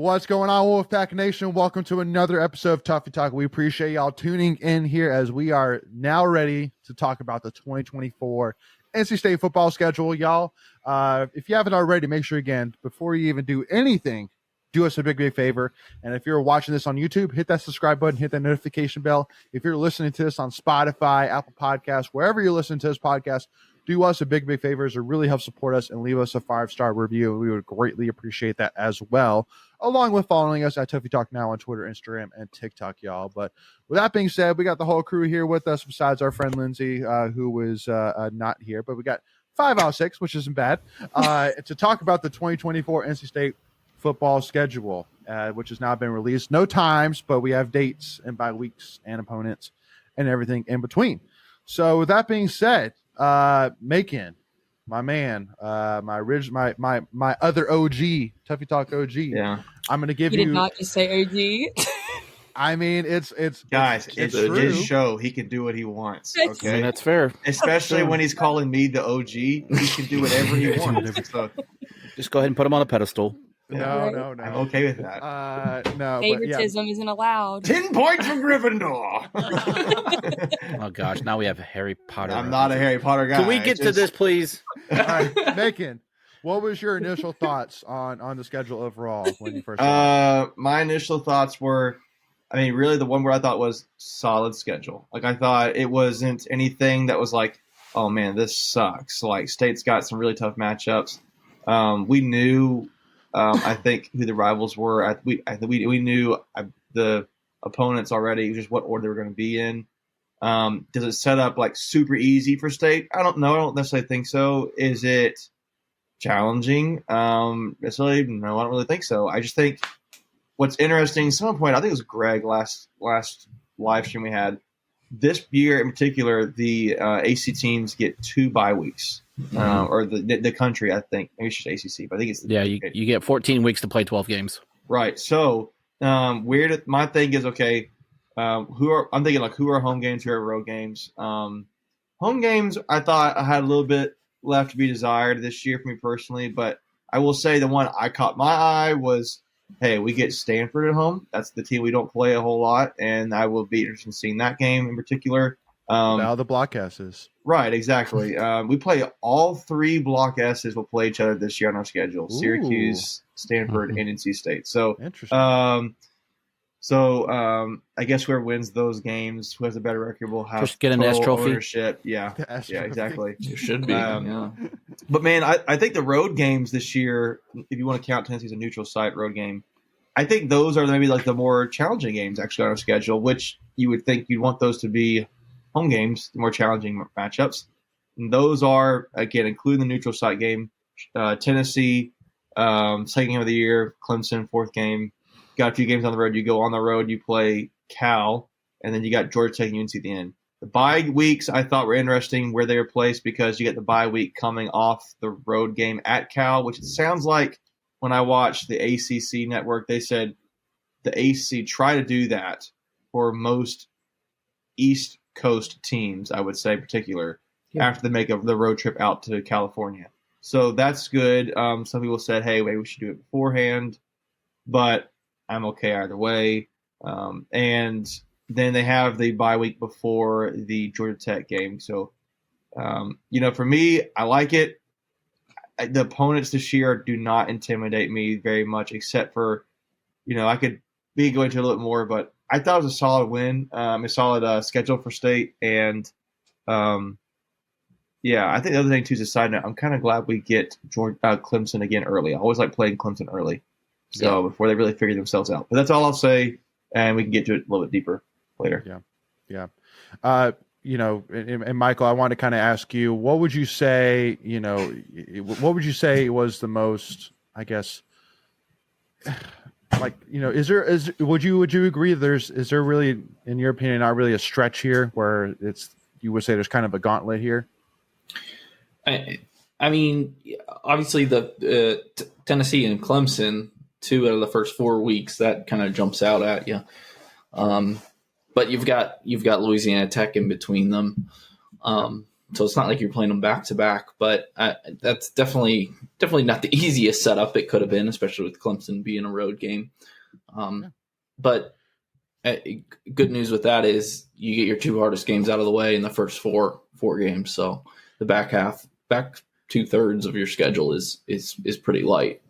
What's going on, Wolfpack Nation? Welcome to another episode of Tuffy Talk. We appreciate y'all tuning in here as we are now ready to talk about the 2024 NC State football schedule, y'all. If you haven't already, make sure, again, before you even do anything, do us a big favor. And if you're watching this on YouTube, hit that subscribe button, hit that notification bell. If you're listening to this on Spotify, Apple Podcasts, wherever you listen to this podcast, do us a big favor. It really helps support us, and leave us a 5-star review. We would greatly appreciate that as well, along with following us at Tuffy Talk Now on Twitter, Instagram, and TikTok, y'all. But with that being said, we got the whole crew here with us besides our friend Lindsay, who was not here. But we got 5 out of 6, which isn't bad, to talk about the 2024 NC State football schedule, which has now been released. No times, but we have dates and bye weeks and opponents and everything in between. So with that being said, Macon, my man, my other OG, Tuffy Talk OG. Yeah, I'm gonna give you. Did not just say OG. I mean, it's guys, it's his show. He can do what he wants. Okay, I mean, that's fair. Especially when he's calling me the OG, he can do whatever he wants. So, just go ahead and put him on a pedestal. No. I'm okay with that. No, favoritism isn't allowed. 10 points for Gryffindor. Oh gosh, now we have Harry Potter. I'm not a Harry Potter guy. Can we get to this, please? All right, Macon, what was your initial thoughts on the schedule overall when you first? My initial thoughts were, I mean, really the one where I thought was solid schedule. Like, I thought it wasn't anything that was like, oh man, this sucks. Like, State's got some really tough matchups. We knew. I think who the rivals were. We knew the opponents already, just what order they were going to be in. Does it set up like super easy for State? I don't know. I don't necessarily think so. Is it challenging? Necessarily, no, I don't really think so. I just think what's interesting. At some point, I think it was Greg last live stream we had. This year in particular, the AC teams get 2 bye weeks. Or the country, I think. Maybe it's just ACC, but I think it's you get 14 weeks to play 12 games. Right. So weird. My thing is, okay, who are home games, who are road games? Home games, I thought I had a little bit left to be desired this year for me personally, but I will say the one I caught my eye was, hey, we get Stanford at home. That's the team we don't play a whole lot, and I will be interested in seeing that game in particular. Now the Block S's. Right, exactly. We play all 3 Block S's will play each other this year on our schedule. Ooh. Syracuse, Stanford, and NC State. So interesting. I guess whoever wins those games, who has a better record, will have just get an S trophy. Ownership. Yeah, exactly. You should be. Yeah. But man, I think the road games this year, if you want to count Tennessee as a neutral site road game, I think those are maybe like the more challenging games actually on our schedule, which you would think you'd want those to be home games, the more challenging matchups. And those are, again, including the neutral site game, Tennessee, second game of the year, Clemson, 4th game. Got a few games on the road. You go on the road, you play Cal, and then you got Georgia Tech and UNC at the end. The bye weeks I thought were interesting where they were placed because you get the bye week coming off the road game at Cal, which it sounds like when I watched the ACC network, they said the ACC try to do that for most East Coast teams, I would say in particular, after they make the road trip out to California. So that's good. Some people said, hey, maybe we should do it beforehand, but I'm okay either way. And then they have the bye week before the Georgia Tech game. So, for me, I like it. The opponents this year do not intimidate me very much, except for, I could be going to a little bit more, but I thought it was a solid win, a solid schedule for State. And, I think the other thing, too, is a side note. I'm kind of glad we get Clemson again early. I always like playing Clemson early, before they really figure themselves out. But that's all I'll say, and we can get to it a little bit deeper later. Yeah. And Michael, I want to kind of ask you, what would you say, was the most, I guess, would you agree is there really, in your opinion, not really a stretch here where you would say there's kind of a gauntlet here? I mean, obviously the Tennessee and Clemson, 2 out of the first 4 weeks, that kind of jumps out at you. But you've got Louisiana Tech in between them. So it's not like you're playing them back to back, but that's definitely not the easiest setup it could have been, especially with Clemson being a road game. But good news with that is you get your two hardest games out of the way in the first four games. So the back 2/3 of your schedule is pretty light.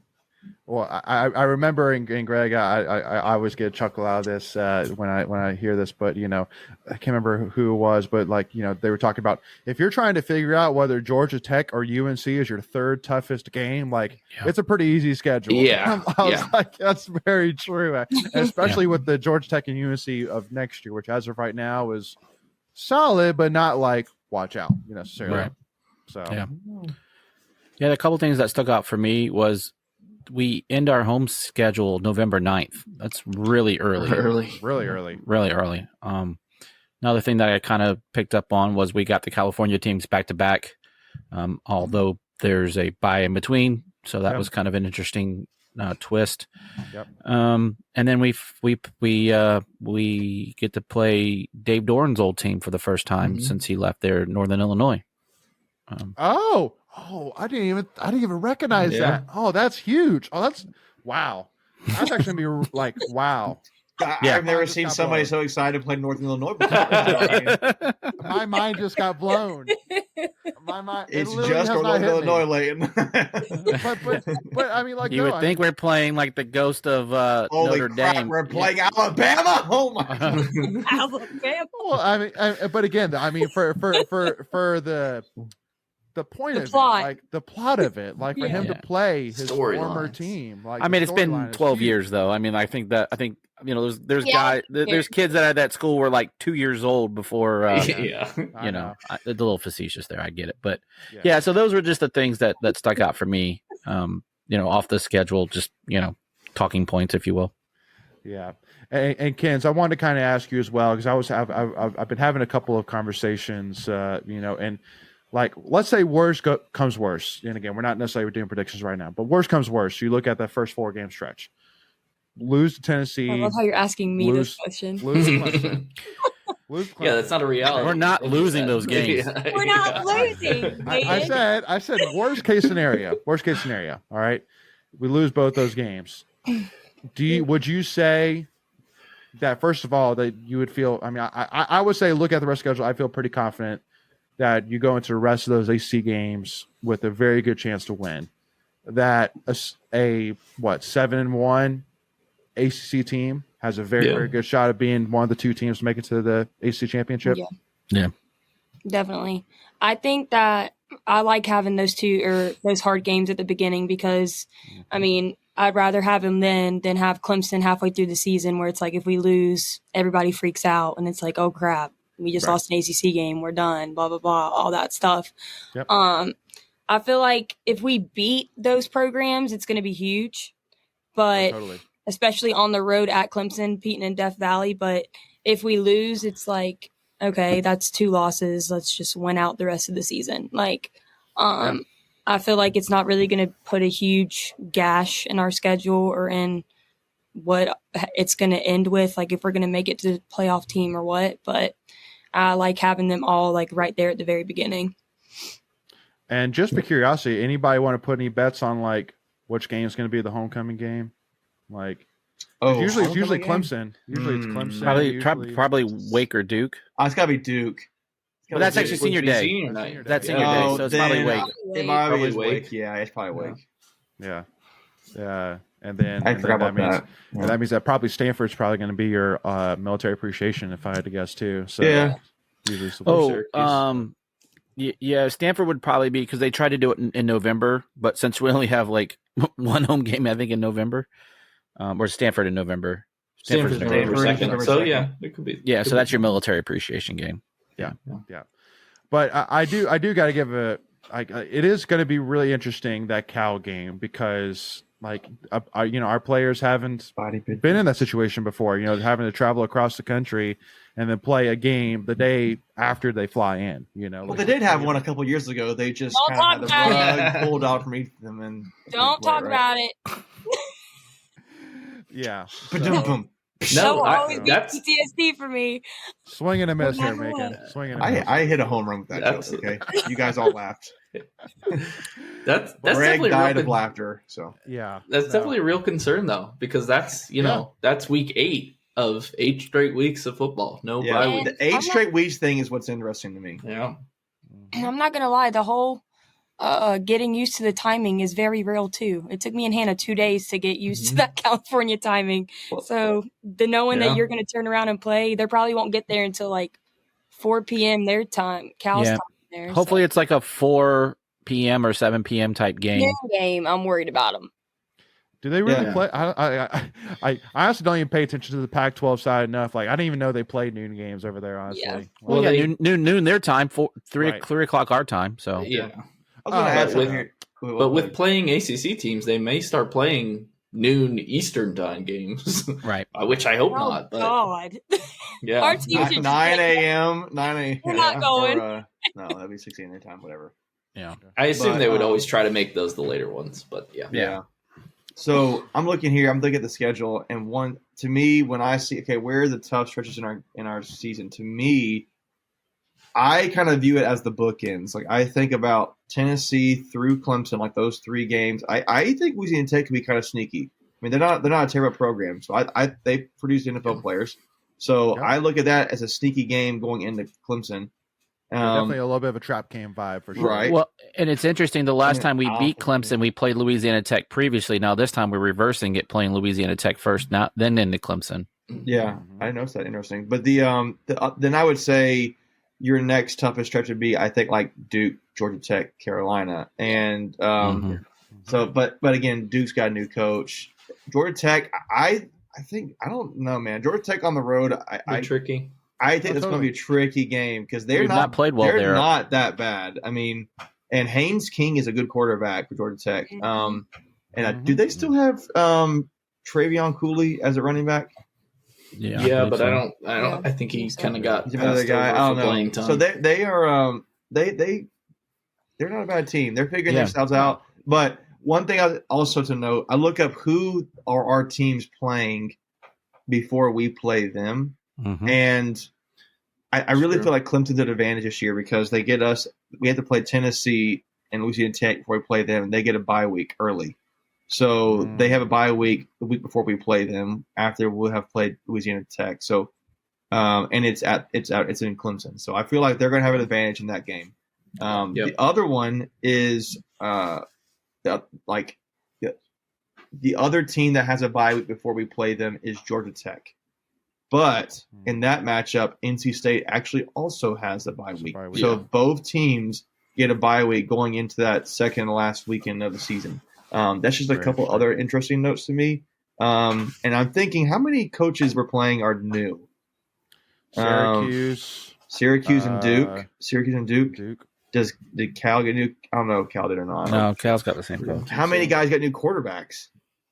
Well, I remember, and Greg, I always get a chuckle out of this when I hear this, but I can't remember who it was, but they were talking about if you're trying to figure out whether Georgia Tech or UNC is your third toughest game, it's a pretty easy schedule. Yeah, I was like, that's very true, especially with the Georgia Tech and UNC of next year, which as of right now is solid, but not watch out, necessarily. Right. So yeah, a couple things that stuck out for me was we end our home schedule November 9th. That's really early. Really early. Another thing that I kind of picked up on was we got the California teams back to back, although there's a bye in between. So that was kind of an interesting twist. Yep. And then we get to play Dave Doran's old team for the first time since he left there, Northern Illinois. I didn't even recognize that. Oh, that's huge. Oh, that's wow. That's actually gonna be wow. I've never seen somebody so excited to play Northern Illinois before. My mind just got blown. My mind. It's just Northern Illinois, Leighton. but I mean, you would think we're playing the ghost of Notre Dame. We're playing Alabama. Oh my God. Alabama. Well, I mean, but again, I mean, for the point of plot. it, the plot of it, for him to play his former team. I mean, it's been 12 years though. I mean, I think there's kids that at that school were 2 years old before. A little facetious there. I get it, but so those were just the things that stuck out for me. Off the schedule, just talking points, if you will. Yeah, and Kens, I wanted to kind of ask you as well because I've been having a couple of conversations, and. Let's say worst comes worse. And again, we're not necessarily doing predictions right now, but worst comes worse. You look at that first 4-game stretch. Lose to Tennessee. I love how you're asking me this question. Lose Clemson. Yeah, that's not a reality. We're not losing those games. We're not losing. I said worst case scenario. Worst case scenario. All right. We lose both those games. Would you say that first of all that you would feel? I mean, I would say look at the rest of the schedule. I feel pretty confident that you go into the rest of those ACC games with a very good chance to win. That a 7-1 ACC team has a very, very good shot of being one of the two teams to make it to the ACC championship. Yeah, definitely. I think that I like having those hard games at the beginning because, I mean, I'd rather have them then than have Clemson halfway through the season where it's if we lose, everybody freaks out and it's oh crap. We just lost an ACC game. We're done. Blah, blah, blah. All that stuff. Yep. I feel like if we beat those programs, it's going to be huge. But especially on the road at Clemson, beating in Death Valley. But if we lose, it's okay, that's 2 losses. Let's just win out the rest of the season. I feel like it's not really going to put a huge gash in our schedule or in what it's going to end with, if we're going to make it to the playoff team or what. But I like having them all right there at the very beginning. And just for curiosity, anybody want to put any bets on which game is going to be the homecoming game? Usually it's Clemson. Usually it's Clemson. Probably Wake or Duke. It's got to be Duke. But that's actually senior day. That's senior day, so it's probably Wake. It might be Wake. Yeah, it's probably Wake. Yeah. And then I forgot about that. And that means that probably Stanford's probably going to be your military appreciation, if I had to guess too. So usually Stanford would probably be because they tried to do it in November, but since we only have one home game, I think in November, or Stanford in November. Stanford's November 2nd. So it could be. Yeah, so that's your military appreciation game. Yeah. But I do got to give it is going to be really interesting, that Cal game, because our players haven't been in that situation before, having to travel across the country and then play a game the day after they fly in, Well, they did have one a couple years ago. They just kind of had the rug pulled out from them. And don't talk about it. Yeah. Ba-dum-bum. that will always be PTSD for me. Swing and a miss here, Macon. Swing and a miss. I hit a home run with that joke. Okay, you guys all laughed. That's Greg definitely died of laughter. So yeah, that's definitely a real concern though, because that's that's week 8 of 8 straight weeks of football. No bye week. The 8 straight weeks thing is what's interesting to me. Yeah, and I'm not gonna lie, the whole getting used to the timing is very real too. It took me and Hannah 2 days to get used to that California timing. So the knowing that you're going to turn around and play, they probably won't get there until like 4 p.m. their time, Cal's time there. Hopefully it's like a 4 p.m. or 7 p.m. type game. I'm worried about them. Do they really play? I honestly don't even pay attention to the Pac-12 side enough. Like I didn't even know they played noon games over there. Honestly, well, noon their time, 3 o'clock our time. So but with playing ACC teams, they may start playing noon Eastern time games, right? Which I hope not. But God, yeah, our teams 9 a.m. We're not going. No, that'd be 6 a.m. their time, whatever. Yeah, I assume they would always try to make those the later ones, but yeah. So I'm looking here. I'm looking at the schedule, and one to me, when I see where are the tough stretches in our season? To me, I kind of view it as the bookends. Like I think about Tennessee through Clemson, like those 3 games. I think Louisiana Tech could be kind of sneaky. I mean, they're not a terrible program, so they produce NFL players. So I look at that as a sneaky game going into Clemson. Definitely a little bit of a trap game vibe for sure. Right. Well, and it's interesting. The last time we beat Clemson, we played Louisiana Tech previously. Now this time we're reversing it, playing Louisiana Tech first, then into Clemson. Yeah, I noticed that. Interesting. But then I would say your next toughest stretch would be, I think, like Duke, Georgia Tech, Carolina, and so. But again, Duke's got a new coach. Georgia Tech, I think I don't know, man. Georgia Tech on the road, tricky. I think it's going to be a tricky game because they're not played well. They're not that bad. I mean, and Haynes King is a good quarterback for Georgia Tech. Do they still have Travion Cooley as a running back? Yeah, but I don't. I think he's kind of got another guy. I don't know. Playing time. So they are they're not a bad team. They're figuring themselves out. But one thing also to note, I look up who are our teams playing before we play them, and I really feel like Clemson's at advantage this year because they get us. We have to play Tennessee and Louisiana Tech before we play them, and they get a bye week early. So they have a bye week the week before we play them. After we'll have played Louisiana Tech. So, and it's in Clemson. So I feel like they're going to have an advantage in that game. The other one is the other team that has a bye week before we play them is Georgia Tech. But in that matchup, NC State actually also has a bye week. So both teams get a bye week going into that second to last weekend of the season. That's just a couple other interesting notes to me. And I'm thinking, how many coaches we're playing are new? Syracuse and Duke. Syracuse and Duke. Did Cal get new? I don't know if Cal did or not. No, Cal's got the same coach. How many guys got new quarterbacks?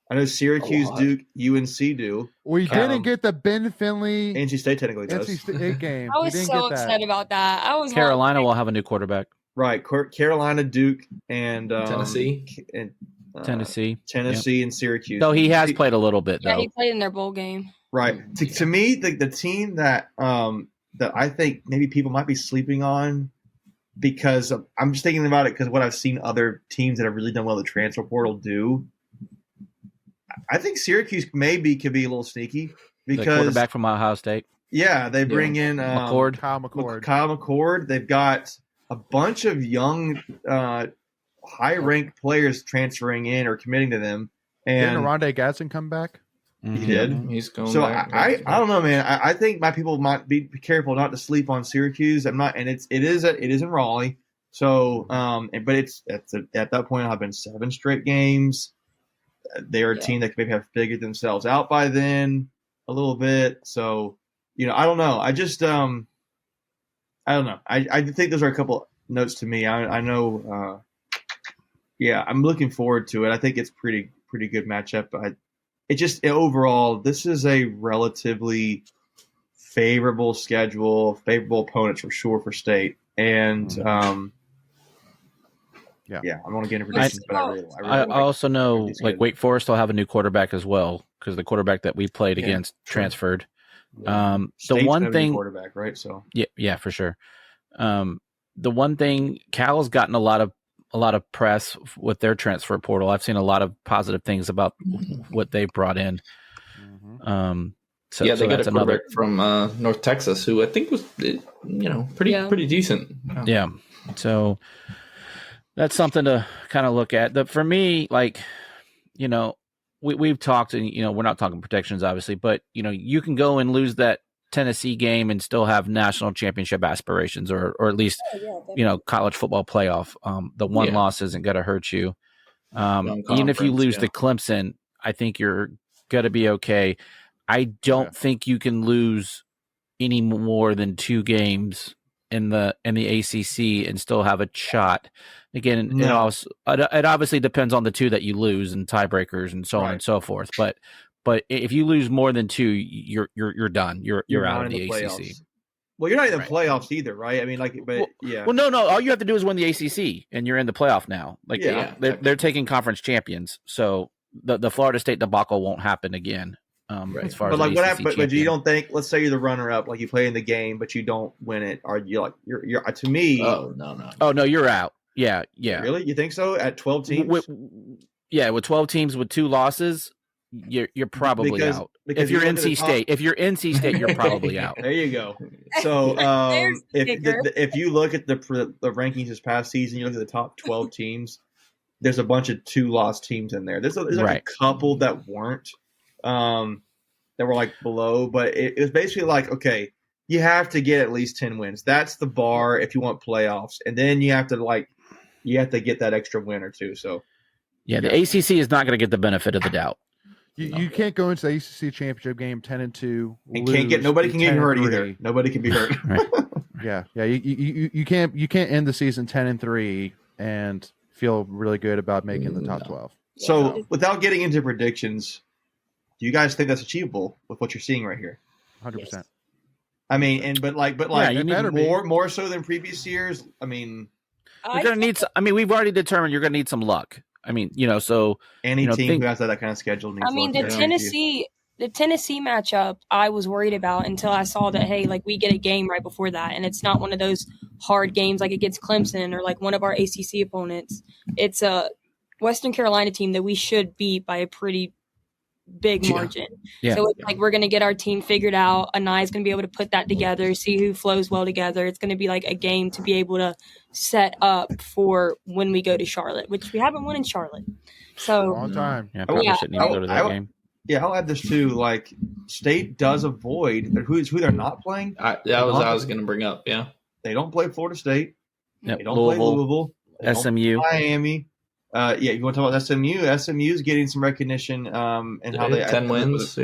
I know Syracuse, Duke, UNC do. We didn't get the Ben Finley. NC State technically does. NC State game. I was so upset about that. Carolina will have a new quarterback. Right, Carolina, Duke, and Tennessee, and Tennessee, and Syracuse. So he has played a little bit, though. Yeah, he played in their bowl game. Right. To me, the team that I think maybe people might be sleeping on, because I'm just thinking about it because what I've seen other teams that have really done well the transfer portal do. I think Syracuse could be a little sneaky because the quarterback from Ohio State. Yeah, they bring in Kyle McCord. They've got a bunch of young, high-ranked players transferring in or committing to them. And didn't Rondé Gadsden come back? He did. He's going. So back. I don't know, man. I think my people might be careful not to sleep on Syracuse. I'm not, and it is in Raleigh. So, but it's at that point, I've been 7 straight games. They're a team that could maybe have figured themselves out by then a little bit. So, I don't know. I just, I don't know. I think those are a couple notes to me. I know. I'm looking forward to it. I think it's pretty good matchup. But overall, this is a relatively favorable schedule, favorable opponents for sure for State, and I don't want to get into predictions, but I also know Wake Forest will have a new quarterback as well. because the quarterback that we played against transferred. The one thing quarterback, right? So yeah, for sure. The one thing, Cal's gotten a lot of press with their transfer portal. I've seen a lot of positive things about what they brought in. So they got a quarterback from North Texas who I think was, pretty decent. Yeah. So that's something to kind of look at. For me, we've talked, and we're not talking protections, obviously, but you can go and lose that Tennessee game and still have national championship aspirations, or at least college football playoff. The one loss isn't going to hurt you. Even if you lose to Clemson, I think you're going to be okay. I don't think you can lose any more than 2 games in the ACC and still have a shot. Again, it obviously depends on the 2 that you lose and tiebreakers and so on and so forth. But if you lose more than 2, you're done. You're out of the ACC. Playoffs. Well, you're not in the playoffs either, right? I mean, Well, no. All you have to do is win the ACC, and you're in the playoff now. They're taking conference champions, so the Florida State debacle won't happen again. As far as what happened? But you don't think? Let's say you're the runner-up, you play in the game, but you don't win it. Are you you're to me? Oh no. Oh no, you're out. Yeah. Really? You think so? At 12 teams? With 12 teams with 2 losses, you're probably out. Because if you're NC State, you're probably out. There you go. So if you look at the rankings this past season, you look at the top 12 teams. There's a bunch of 2-loss teams in there. There's a couple that weren't. That were below, but it was basically okay, you have to get at least 10 wins. That's the bar if you want playoffs, and then you have to get that extra win or 2. So the ACC is not going to get the benefit of the doubt. You can't go into the ACC championship game 10-2, and nobody can get hurt either. Nobody can be hurt. Yeah. You can't end the season 10-3 and feel really good about making the top 12. So without getting into predictions, do you guys think that's achievable with what you're seeing right here? 100%. I mean, you need more so than previous years. I mean, you're going to need. We've already determined you're going to need some luck. So any team who has that kind of schedule needs. The Tennessee matchup, I was worried about until I saw that we get a game right before that, and it's not one of those hard games like against Clemson or one of our ACC opponents. It's a Western Carolina team that we should beat by a pretty big margin. So it's we're going to get our team figured out. Anai's going to be able to put that together, see who flows well together. It's going to be a game to be able to set up for when we go to Charlotte, which we haven't won in Charlotte. So long time. Yeah, probably shouldn't even go to that game. Yeah, I'll add this too. State does avoid who they're not playing. I was going to bring up. Yeah, they don't play Florida State. Yep. They don't play Louisville. SMU. Miami. You want to talk about SMU? SMU is getting some recognition and how they 10 wins.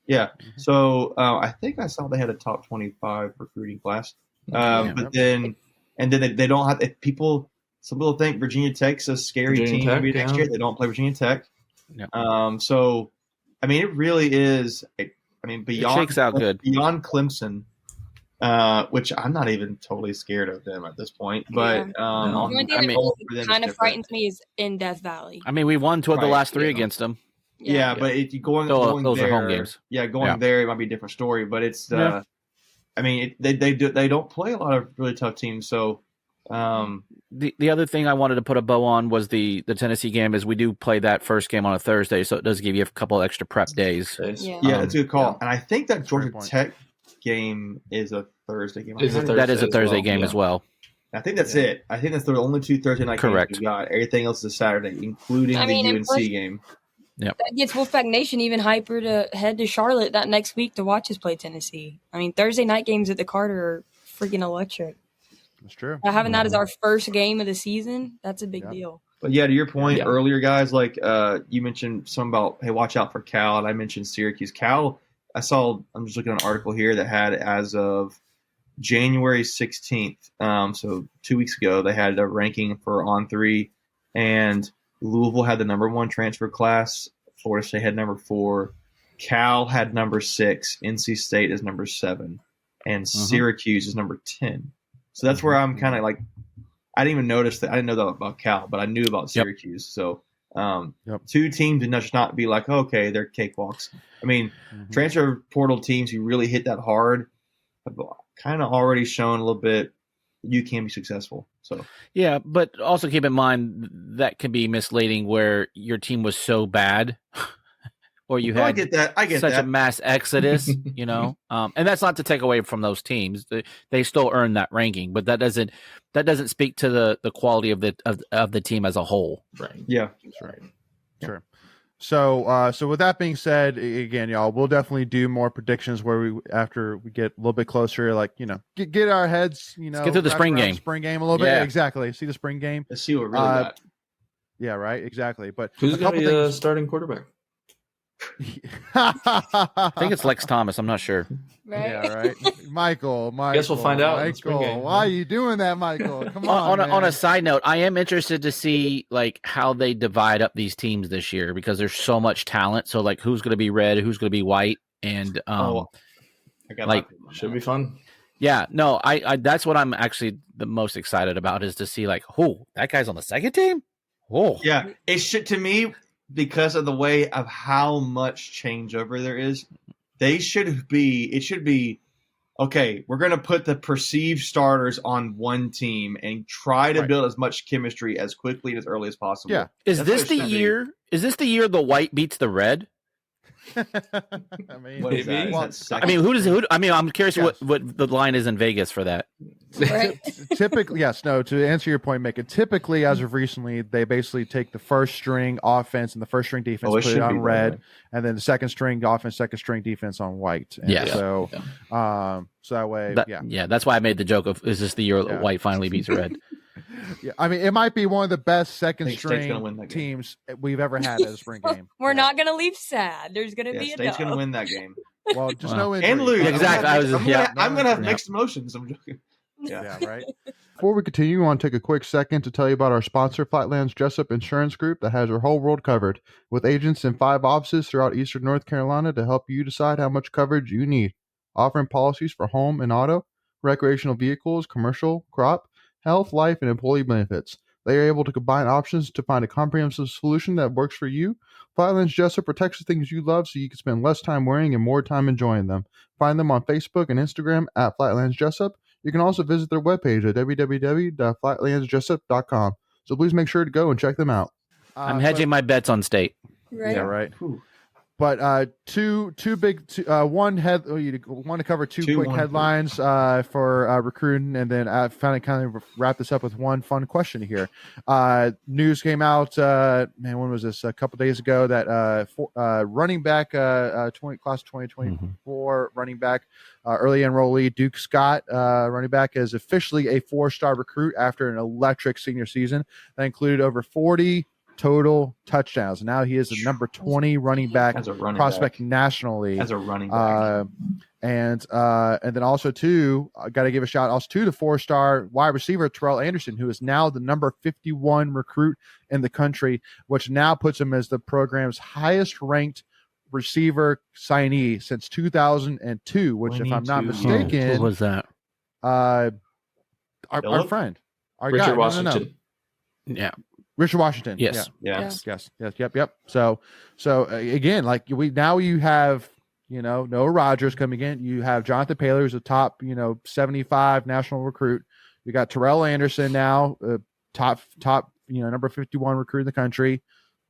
Yeah. So I think I saw they had a top 25 recruiting class. But then they don't have people. Some people think Virginia Tech's a scary team maybe next year. They don't play Virginia Tech. Yeah. So it really is. Beyond it shakes out good beyond Clemson. Which I'm not even totally scared of them at this point. But one thing that kind of frightens me is in Death Valley. We won 2 of the last 3 against them. Yeah, but if you going those there, are home games. Yeah, there it might be a different story. But it's they don't play a lot of really tough teams. So the other thing I wanted to put a bow on was the Tennessee game, is we do play that first game on a Thursday, so it does give you a couple extra prep days. Yeah, that's a good call. And I think that Georgia Tech game is a Thursday game. That is a Thursday game as well. I think that's it. I think that's the only 2 Thursday night games we got. Everything else is Saturday, including the UNC game. Yep. That gets Wolfpack Nation even hyper to head to Charlotte that next week to watch us play Tennessee. Thursday night games at the Carter are freaking electric. That's true. Having that as our first game of the season, that's a big deal. But to your point earlier, guys, you mentioned something about, hey, watch out for Cal, and I mentioned Syracuse. Cal, I'm just looking at an article here that had as of January 16th, so 2 weeks ago, they had a ranking for On3, and Louisville had the number 1 transfer class. Florida State had number 4. Cal had number 6. NC State is number 7. And Syracuse is number 10. So that's where I'm kind of I didn't even notice that. I didn't know that about Cal, but I knew about Syracuse. So Two teams and just not be like, okay, they're cakewalks. I mean, transfer portal teams who really hit that hard have kind of already shown a little bit you can be successful. So yeah, but also keep in mind that can be misleading where your team was so bad. Or you had I get such that. a mass exodus, you know, and that's not to take away from those teams. They still earn that ranking, but that doesn't speak to the quality of the team as a whole. Right. Yeah, that's right. Sure. So with that being said, again, y'all, we'll definitely do more predictions after we get a little bit closer, like, you know, get our heads, you know, let's get through the spring game a little bit. Yeah, exactly. See the spring game. Let's see what really got. Yeah, right. Exactly. But who's going to be the starting quarterback? I think it's Lex Thomas. I'm not sure. Right? Yeah, right. Michael. Guess we'll find out. Michael, why are you doing that, Michael? Come on. On a side note, I am interested to see like how they divide up these teams this year because there's so much talent. So like, who's going to be red, who's going to be white, and should be fun. Yeah, no, I that's what I'm actually the most excited about is to see like, oh, that guy's on the second team. Oh, yeah, it should to me. Because of the way of how much changeover there is, it should be, okay, we're going to put the perceived starters on one team and try to build as much chemistry as quickly and as early as possible. Yeah. Is this the year the white beats the red? I mean, maybe. I'm curious what the line is in Vegas for that. Right. Typically, yes. No. To answer your point, Mick, typically, as of recently, they basically take the first string offense and the first string defense, put it on red, and then the second string offense, second string defense on white. And so that way, that's why I made the joke of, is this the year white finally beats red? Yeah, I mean, it might be one of the best second string teams we've ever had at a spring game. We're not going to leave sad. There's going to be a State's going to win that game. Well, just no injury. And lose. Exactly. I'm going to have mixed emotions. I'm joking. Yeah, right. Before we continue, I want to take a quick second to tell you about our sponsor, Flatlands Jessup Insurance Group, that has your whole world covered, with agents in 5 offices throughout eastern North Carolina to help you decide how much coverage you need, offering policies for home and auto, recreational vehicles, commercial, crop, health, life, and employee benefits. They are able to combine options to find a comprehensive solution that works for you. Flatlands Jessup protects the things you love so you can spend less time worrying and more time enjoying them. Find them on Facebook and Instagram at Flatlands Jessup. You can also visit their webpage at www.flatlandsjessup.com. So please make sure to go and check them out. I'm hedging my bets on State. Right. Yeah, right. But two big one head. You want to cover two quick headlines for recruiting, and then I kind of wrap this up with one fun question here. News came out. When was this? A couple days ago that running back, class 2024 running back, early enrollee Duke Scott, running back, is officially a 4-star recruit after an electric senior season that included over 40 total touchdowns. Now he is the number 20 running back prospect nationally as a running back. And then also too, I got to give a shout out also to the 4-star wide receiver Terrell Anderson, who is now the number 51 recruit in the country, which now puts him as the program's highest ranked receiver signee since 2002. Which, if I'm not mistaken, who was that? Our friend, our Richard guy, Washington. Yeah. Richard Washington. Yes. Yes. Yep. So again, like you have, Noah Rogers coming in. You have Jonathan Paler, who's a top, 75 national recruit. You got Terrell Anderson now, top, number 51 recruit in the country.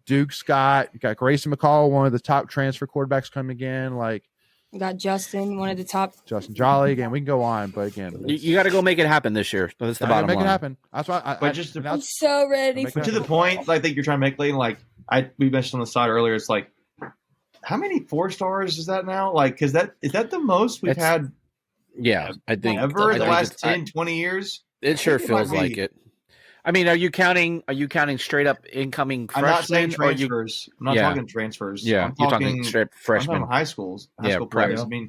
Duke Scott. You got Grayson McCall, one of the top transfer quarterbacks coming in. Like, We got Justin, one of the top. Justin Jolly. Again, we can go on, but again, you got to go make it happen this year. That's the bottom line. Make it happen. That's why. I'm so ready. But to the point, I think you're trying to make, like we mentioned on the side earlier, it's like, how many 4 stars is that now? Like, is that the most we've had? Yeah, I think ever in the last 10, 20 years. It sure feels like it. I mean, are you counting straight up incoming freshmen? I'm not saying transfers. I'm not talking transfers. Yeah, I'm you're talking straight freshmen. I'm talking high schools. High school players. I mean,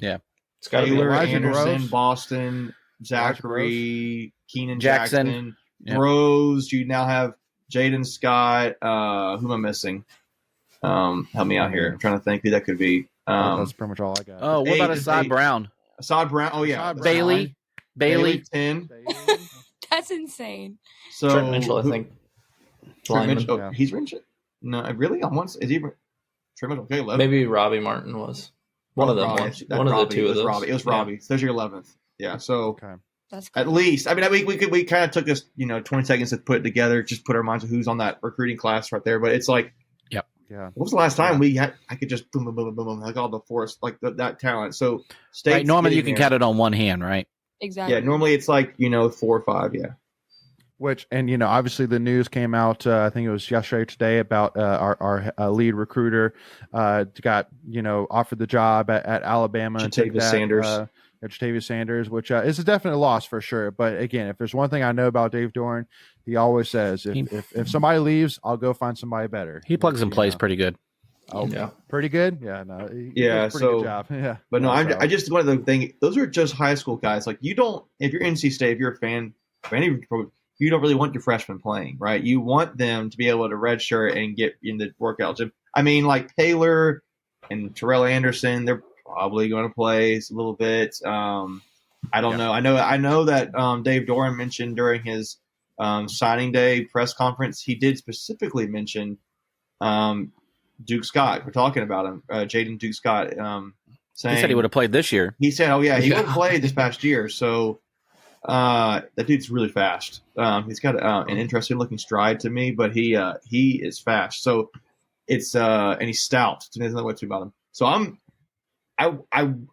Taylor, Anderson, Boston, Zachary, Keenan Jackson, Rose. You now have Jaden Scott. Who am I missing? Help me out here. I'm trying to think who that could be. That's pretty much all I got. Oh, what about Assad Brown? Assad Brown. Oh yeah, Bailey 10. That's insane. So Trent Mitchell, I think. Trent Mitchell, he's Mitchell. No, really? On once is he pretty much okay? 11th? Maybe Robbie Martin was one of them. One of the two of those. It was Robbie. So there's your 11th. Yeah. So That's cool. at least, I mean, we kind of took us 20 seconds to put it together, just put our minds of who's on that recruiting class right there. But it's like, yeah. What was the last time I could just boom, boom, boom, boom, boom, like all the force, like that talent. So right, normally you can count it on one hand, right? Exactly. Yeah, normally it's like 4 or 5. Yeah. Which, and obviously the news came out. I think it was yesterday or today about our lead recruiter got offered the job at Alabama. Jatavius Sanders. Jatavius Sanders, which is a definite loss for sure. But again, if there's one thing I know about Dave Doran, he always says, if somebody leaves, I'll go find somebody better. He plugs and plays pretty good. Oh, yeah, pretty good. Yeah, no, he does a pretty good job. Yeah, but no, I just one of the things. Those are just high school guys. Like if you're NC State, if you're a fan of any program, you don't really want your freshmen playing, right? You want them to be able to redshirt and get in the workout gym. I mean, like Taylor and Terrell Anderson, they're probably going to play a little bit. I don't know. I know that Dave Doran mentioned during his signing day press conference, he did specifically mention Duke Scott. We're talking about him, Jaden Duke Scott. Saying, he said he would have played this year. He said, he would have played this past year. So that dude's really fast. He's got an interesting looking stride to me, but he is fast. So it's and he's stout. There's another way to about him. So I'm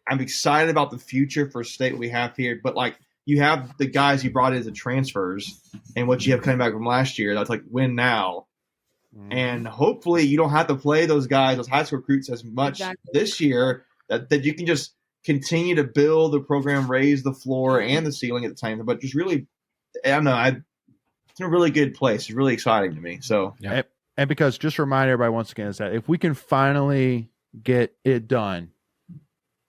excited about the future for State we have here. But like you have the guys you brought in as the transfers and what you have coming back from last year. That's like win now. And hopefully you don't have to play those guys, those high school recruits as much this year that you can just continue to build the program, raise the floor and the ceiling at the time. But just really, I don't know, it's in a really good place. It's really exciting to me. So, and because just to remind everybody once again is that if we can finally get it done,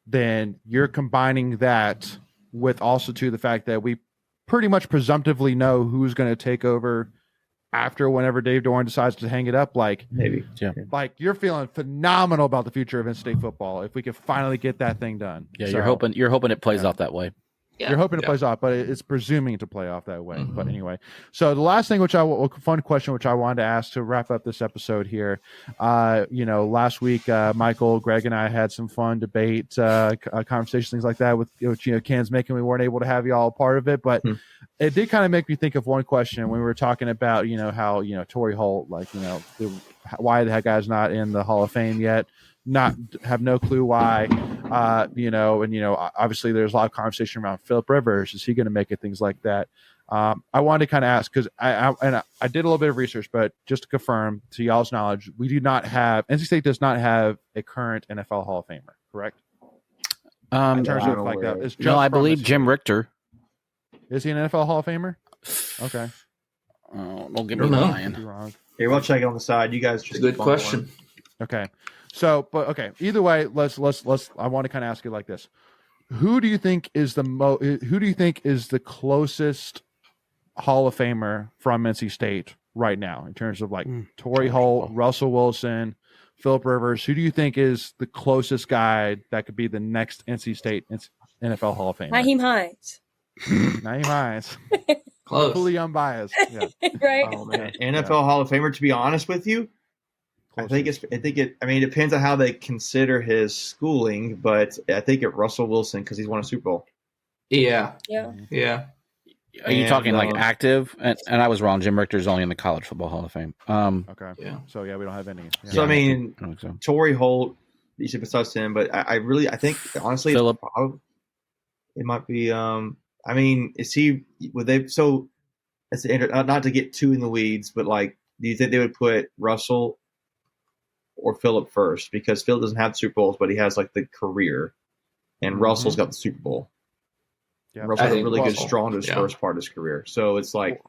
then you're combining that with also to the fact that we pretty much presumptively know who's going to take over after whenever Dave Doran decides to hang it up. Like maybe, like you're feeling phenomenal about the future of in-state football if we can finally get that thing done. Yeah, so, you're hoping it plays off that way. Yeah. You're hoping it plays off, but it's presuming to play off that way. Mm-hmm. But anyway, so the last thing, fun question, which I wanted to ask to wrap up this episode here. Last week, Michael, Greg, and I had some fun debate, conversations, things like that, with Ken's making. We weren't able to have you all a part of it, but it did kind of make me think of one question when we were talking about, how Torrey Holt, why the guy's not in the Hall of Fame yet. Have no clue why, obviously there's a lot of conversation around Philip Rivers. Is he going to make it? Things like that. I wanted to kind of ask because I did a little bit of research, but just to confirm to y'all's knowledge, NC State does not have a current NFL Hall of Famer, correct? In terms of like that, no, I believe Jim Richter. Is he an NFL Hall of Famer? Okay. Don't get me lying. Here, we'll check it on the side. You guys just good question. Okay. So, but okay. Either way, let's. I want to kind of ask you like this: who do you think is the closest Hall of Famer from NC State right now in terms of like Torrey Holt, Russell Wilson, Philip Rivers? Who do you think is the closest guy that could be the next NC State NFL Hall of Famer? Naheem Hines. Naheem Hines. Close. Fully unbiased. Yeah. Right. Oh, man. NFL Hall of Famer. To be honest with you. I think it depends on how they consider his schooling, but I think it Russell Wilson because he's won a Super Bowl. Yeah. Are you talking like active? And I was wrong. Jim Richter's only in the College Football Hall of Fame. Okay. Yeah. So we don't have any. Yeah. So I think so. Torrey Holt, you should besides him, but I think honestly, Phillip. It might be. Is he? Would they? So that's not to get too in the weeds, but like, do you think they would put Russell or Phillip first? Because Phil doesn't have Super Bowls, but he has like the career, and Russell's got the Super Bowl. Yeah, Russell had a really good strong to his first part of his career. So it's like,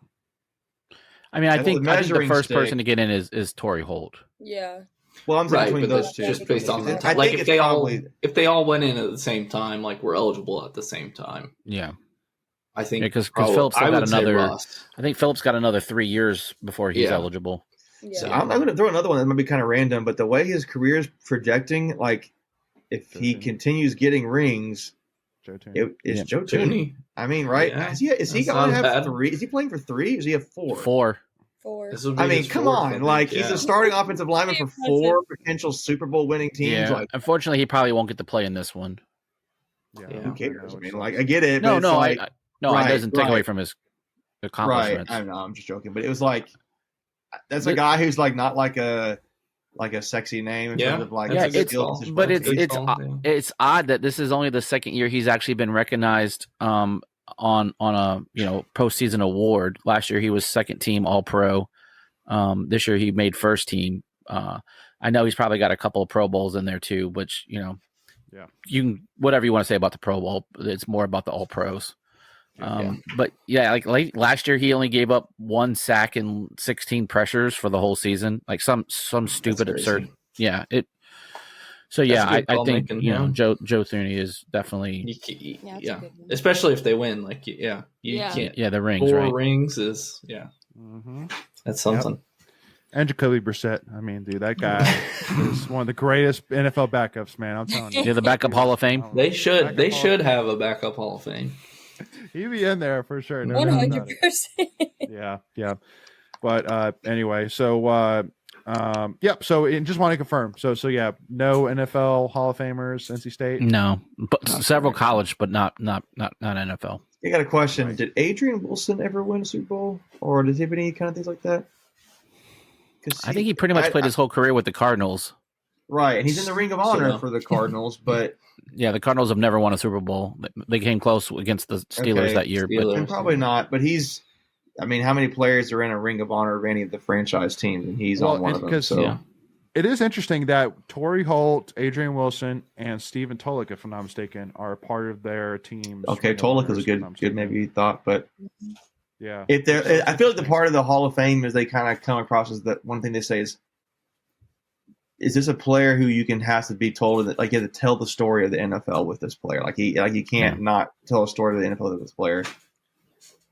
I think the first person to get in is Torrey Holt. Yeah. Well, I'm saying between those two, just based on that. Like if they all went in at the same time, like we're eligible at the same time. Yeah. I think because Phillip's got another. I think Phillip's got another 3 years before he's eligible. Yeah. So I'm going to throw another one that might be kind of random, but the way his career is projecting, like if he continues getting rings, it's Joe Tooney. I mean, right? Yeah. Is he going to have 3? Is he playing for 3? Or does he have 4? 4. 4. I mean, come on. Like, he's a starting offensive lineman for 4 potential Super Bowl winning teams. Yeah. Like, unfortunately, he probably won't get to play in this one. Yeah. Who cares? I mean, like, I get it. No, but no, like, it doesn't take away from his accomplishments. Right. I know. I'm just joking. But it was like, that's a guy who's like not like a sexy name in terms of like it's odd that this is only the second year he's actually been recognized on a postseason award. Last year he was second team All Pro. This year he made first team. I know he's probably got a couple of Pro Bowls in there too, which you can whatever you want to say about the Pro Bowl, it's more about the All Pros. But like last year he only gave up 1 sack and 16 pressures for the whole season, like some stupid absurd. I think Joe Thuney is definitely especially if they win, like you can't the rings 4 rings is that's something. And Jacoby Brissett. I mean, dude, that guy is one of the greatest NFL backups, man. I'm telling you. Yeah, the backup Hall of Fame. They should have a backup Hall of Fame. He'd be in there for sure. 100%. Yeah. But anyway, so So just want to confirm. So yeah, no NFL Hall of Famers, NC State. No, but several college, but not NFL. I got a question. Right. Did Adrian Wilson ever win a Super Bowl, or does he have any kind of things like that? I think he pretty much played his whole career with the Cardinals. Right, and he's in the Ring of Honor for the Cardinals, but the Cardinals have never won a Super Bowl. They came close against the Steelers that year, but probably not. But he's, I mean, how many players are in a Ring of Honor of any of the franchise teams, and he's on one of them. So it is interesting that Torrey Holt, Adrian Wilson, and Stephen Tulloch, if I'm not mistaken, are part of their teams. Okay, Tulloch is a good maybe thought, but yeah, I feel like the part of the Hall of Fame is they kind of come across as that one thing they say is this a player who you can have to be told that, like, you have to tell the story of the NFL with this player? Like you can't not tell a story of the NFL with this player.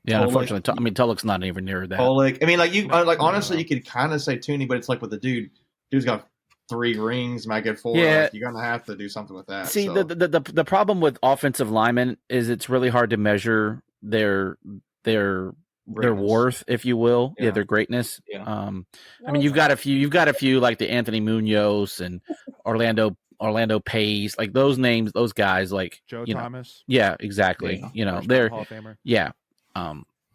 Yeah, Tulloch, unfortunately, I mean, Tulloch's not even near that. Tulloch, I mean, honestly, you could kind of say Tooney, but it's like with the dude's got 3 rings, might get 4. Yeah. Like, you're gonna have to do something with that. See, the problem with offensive linemen is it's really hard to measure their worth, if you will, their greatness. Yeah. I mean, you've got a few like the Anthony Munoz and Orlando Pace, like those names, those guys, like Joe Thomas. Yeah, exactly. They're Hall of Famer. Yeah.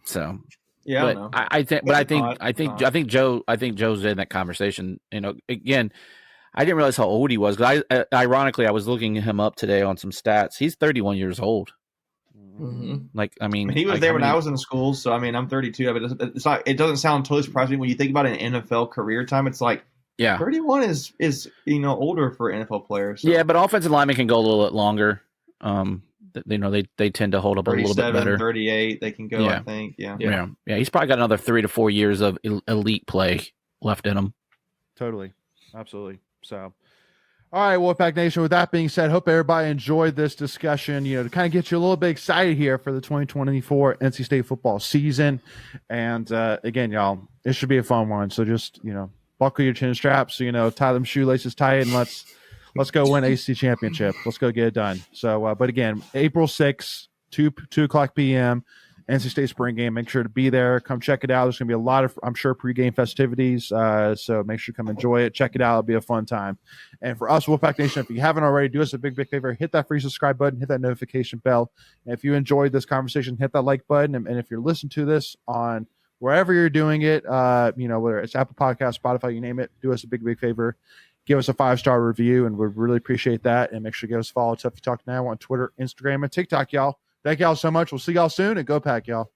So yeah, but I think Joe's in that conversation. Again, I didn't realize how old he was, because ironically I was looking him up today on some stats. He's 31 years old. Mm-hmm. Like, I mean, he was there when I was in school, so I mean, I'm 32. But it's not. It doesn't sound totally surprising when you think about an NFL career time. It's like, 31 is older for NFL players. So. Yeah, but offensive linemen can go a little bit longer. They tend to hold up a little bit better. 38, they can go. I think. Yeah. He's probably got another 3 to 4 years of elite play left in him. Totally, absolutely. So. All right, Wolfpack Nation, with that being said, hope everybody enjoyed this discussion, to kind of get you a little bit excited here for the 2024 NC State football season. And again, y'all, it should be a fun one. So just, buckle your chin straps, tie them shoelaces tight, and let's go win ACC championship. Let's go get it done. So, but again, April 6th, 2 o'clock p.m., NC State spring game. Make sure to be there. Come check it out. There's going to be a lot of, I'm sure, pregame festivities. So make sure to come enjoy it. Check it out. It'll be a fun time. And for us, Wolfpack Nation, if you haven't already, do us a big favor. Hit that free subscribe button. Hit that notification bell. And if you enjoyed this conversation, hit that like button. And if you're listening to this on wherever you're doing it, whether it's Apple Podcasts, Spotify, you name it, do us a big favor. Give us a 5-star review, and we'd really appreciate that. And make sure to give us a follow. Tuffy Talk Now on Twitter, Instagram, and TikTok, y'all. Thank y'all so much. We'll see y'all soon, and go Pack, y'all.